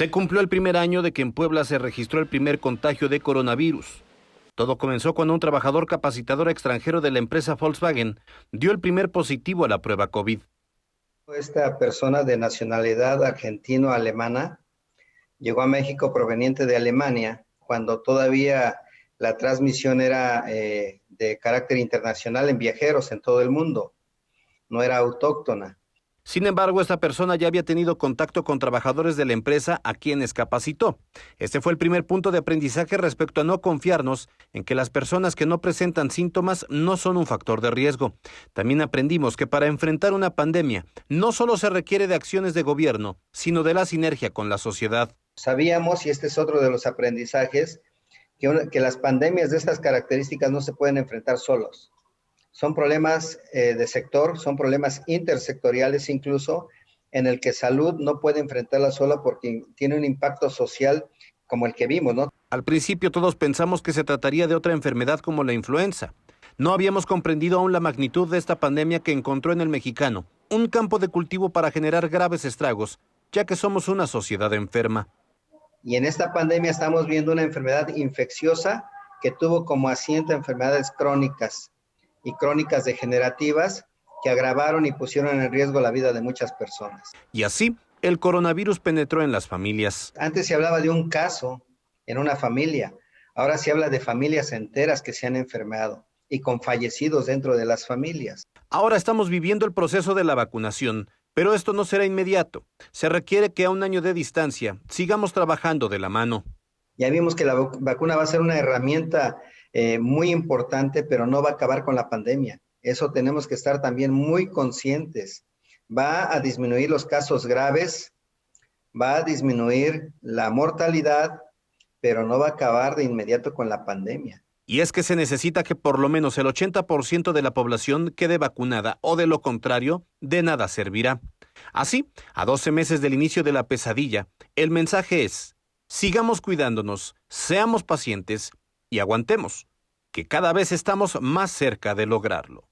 Se cumplió el primer año de que en Puebla se registró el primer contagio de coronavirus. Todo comenzó cuando un trabajador capacitador extranjero de la empresa Volkswagen dio el primer positivo a la prueba COVID. Esta persona de nacionalidad argentino-alemana llegó a México proveniente de Alemania, cuando todavía la transmisión era de carácter internacional en viajeros en todo el mundo, no era autóctona. Sin embargo, esta persona ya había tenido contacto con trabajadores de la empresa a quienes capacitó. Este fue el primer punto de aprendizaje respecto a no confiarnos en que las personas que no presentan síntomas no son un factor de riesgo. También aprendimos que para enfrentar una pandemia no solo se requiere de acciones de gobierno, sino de la sinergia con la sociedad. Sabíamos, y este es otro de los aprendizajes, que las pandemias de estas características no se pueden enfrentar solos. Son problemas de sector, son problemas intersectoriales incluso, en el que salud no puede enfrentarla sola porque tiene un impacto social como el que vimos, ¿no? Al principio todos pensamos que se trataría de otra enfermedad como la influenza. No habíamos comprendido aún la magnitud de esta pandemia que encontró en el mexicano un campo de cultivo para generar graves estragos, ya que somos una sociedad enferma. Y en esta pandemia estamos viendo una enfermedad infecciosa que tuvo como asiento enfermedades crónicas y crónicas degenerativas que agravaron y pusieron en riesgo la vida de muchas personas. Y así, el coronavirus penetró en las familias. Antes se hablaba de un caso en una familia, ahora se habla de familias enteras que se han enfermado y con fallecidos dentro de las familias. Ahora estamos viviendo el proceso de la vacunación, pero esto no será inmediato. Se requiere que a un año de distancia sigamos trabajando de la mano. Ya vimos que la vacuna va a ser una herramienta muy importante, pero no va a acabar con la pandemia. Eso tenemos que estar también muy conscientes. Va a disminuir los casos graves, va a disminuir la mortalidad, pero no va a acabar de inmediato con la pandemia. Y es que se necesita que por lo menos el 80% de la población quede vacunada, o de lo contrario, de nada servirá. Así, a 12 meses del inicio de la pesadilla, el mensaje es: sigamos cuidándonos, seamos pacientes y aguantemos, que cada vez estamos más cerca de lograrlo.